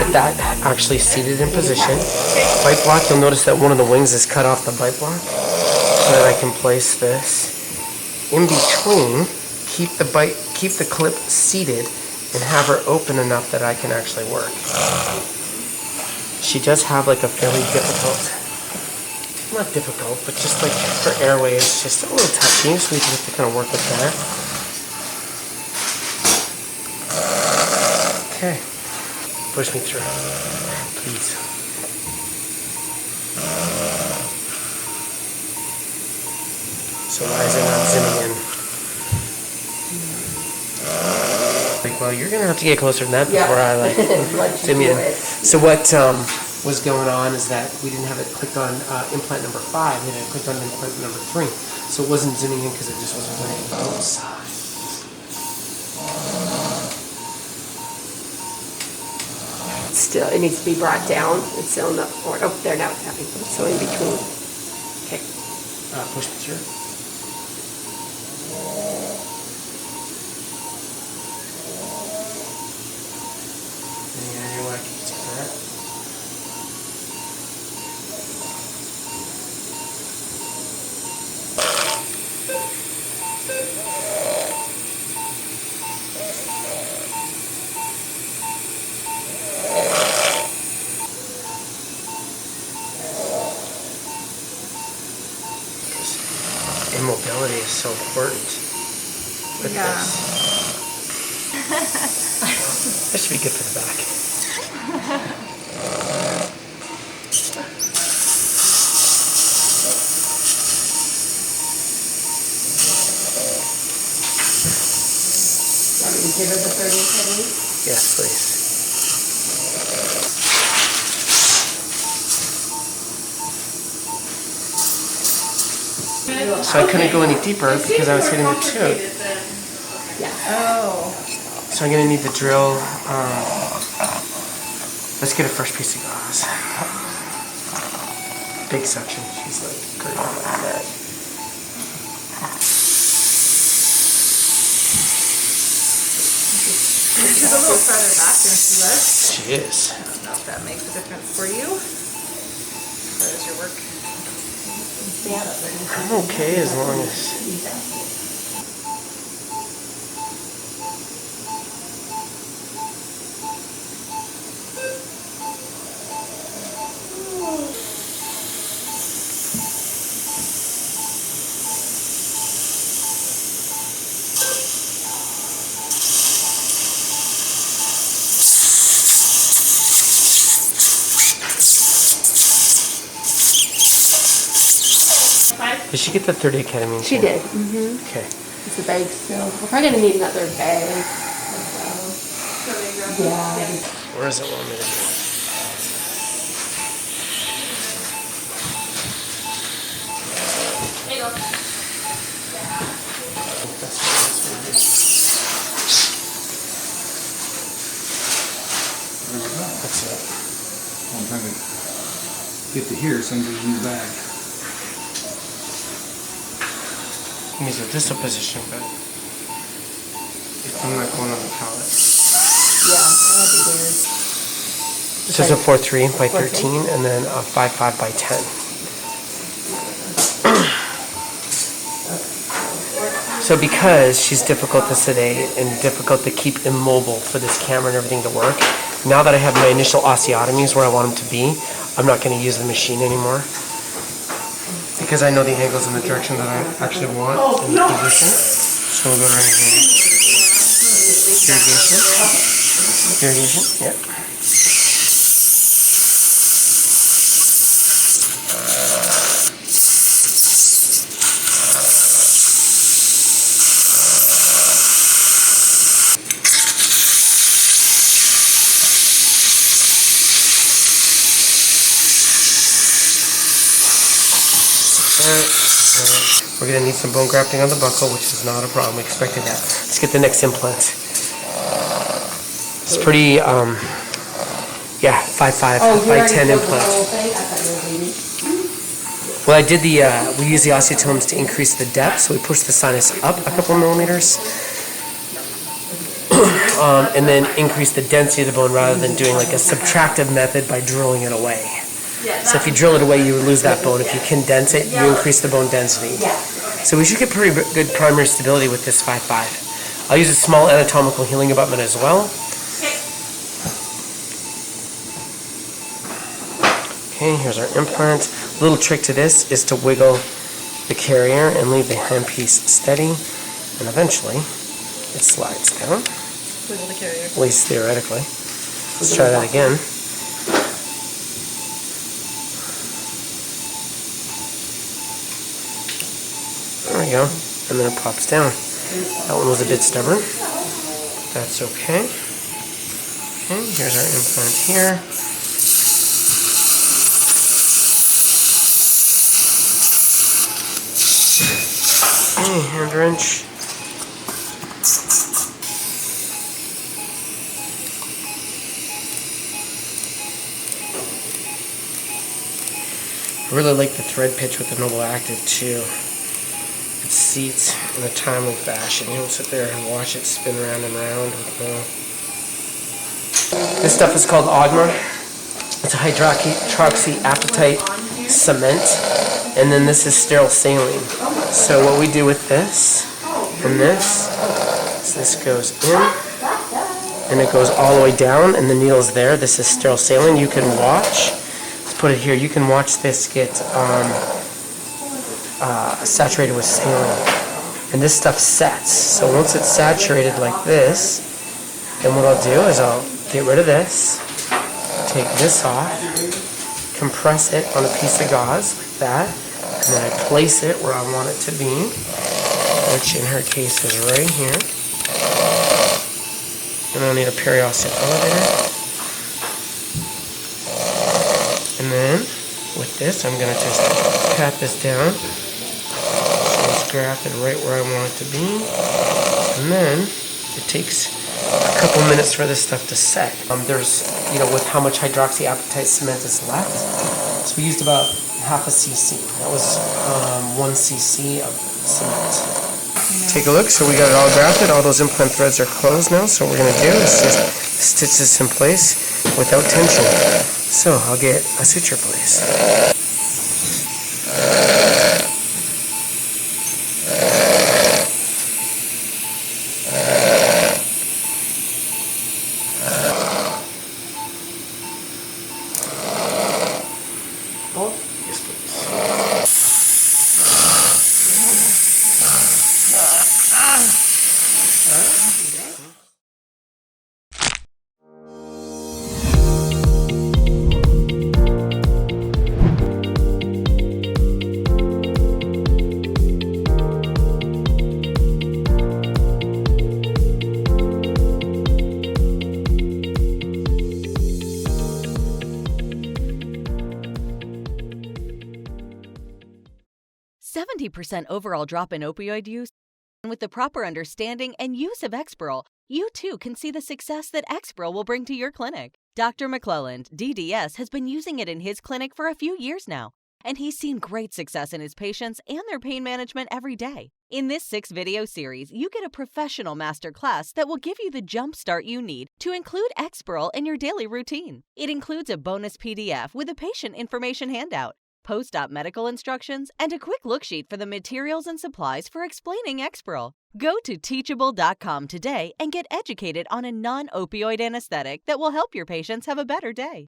get that actually seated in position. Bite block, you'll notice that one of the wings is cut off the bite block. So that I can place this in between, keep the clip seated, and have her open enough that I can actually work. She does have like a fairly difficult, not difficult, but just like her airway is just a little touchy, so we just have to kind of work with that. Okay, push me through, please. So why is it not zooming in? Like, well, you're gonna have to get closer than that before I like zoom in. So what was going on is that we didn't have it clicked on implant number 5, we had it clicked on implant number 3. So it wasn't zooming in because it just wasn't going close. Still, it needs to be brought down. It's still in the forward. Oh, there, now it's happening. So in between. Okay. Push me through. And you're like, take that. Immobility is so important with this. That should be good for the back. Want me to give her the 30 technique? Yes, please. So I couldn't go any deeper because I was hitting the tube. Yeah. Oh. So I'm going to need the drill. Let's get a fresh piece of gauze. Big section. She's like great on that. She's a little farther back than she was. She is. I don't know if that makes a difference for you. How does your work? I'm okay as long as... Did she get the 30 ketamine? She did. Mm-hmm. Okay. It's a bag still. We're probably going to need another bag. Yeah. Where is it? Want me to do? There you go. That's it. I'm trying to get to here, send it in the bag. These are this position, but I'm not going on the palette. Yeah, that'd be weird. So it's a 4.3 by 13 and then a 5.5 by 10. So because she's difficult to sedate and difficult to keep immobile for this camera and everything to work, now that I have my initial osteotomies where I want them to be, I'm not going to use the machine anymore. Because I know the angles in the direction that I actually want in the position. So we'll go right here. Irrigation. Irrigation, yeah. We're going to need some bone grafting on the buckle, which is not a problem. We expected that. Let's get the next implant. It's pretty, yeah, 5.5 by 10 implant. Well, I did the, we use the osteotomes to increase the depth, so we pushed the sinus up a couple millimeters. and then increase the density of the bone rather than doing like a subtractive method by drilling it away. So if you drill it away, you lose that bone. If you condense it, you increase the bone density. So we should get pretty good primary stability with this 5.5. I'll use a small anatomical healing abutment as well. Okay, here's our implant. A little trick to this is to wiggle the carrier and leave the handpiece steady, and eventually it slides down. Wiggle the carrier. At least theoretically. Let's try that again. There we go. And then it pops down. That one was a bit stubborn. That's okay. Okay, here's our implant here. Okay, hand wrench. I really like the thread pitch with the Noble Active too. It seats in a timely fashion. You don't sit there and watch it spin round and round. This stuff is called Ogma. It's a hydroxyapatite cement, and then this is sterile saline. So what we do with this and this is this goes in, and it goes all the way down, and the needle's there. This is sterile saline. You can watch. Put it here. You can watch this get saturated with saline, and this stuff sets. So once it's saturated like this, then what I'll do is I'll get rid of this, take this off, compress it on a piece of gauze like that, and then I place it where I want it to be, which in her case is right here. And I'll need a periosteal elevator. And then, with this, I'm going to just pat this down. So it's grafted right where I want it to be. And then, it takes a couple minutes for this stuff to set. There's, with how much hydroxyapatite cement is left. So we used about half a cc. That was 1 cc of cement. Take a look. So we got it all grafted. All those implant threads are closed now. So what we're going to do is just stitch this in place without tension. So I'll get a suture place. Yes, please. %70 overall drop in opioid use. And with the proper understanding and use of Exparel, you too can see the success that Exparel will bring to your clinic. Dr. McClelland, DDS, has been using it in his clinic for a few years now, and he's seen great success in his patients and their pain management every day. In this 6-video series, you get a professional masterclass that will give you the jump start you need to include Exparel in your daily routine. It includes a bonus PDF with a patient information handout, post-op medical instructions, and a quick look sheet for the materials and supplies for explaining Exparel. Go to Teachable.com today and get educated on a non-opioid anesthetic that will help your patients have a better day.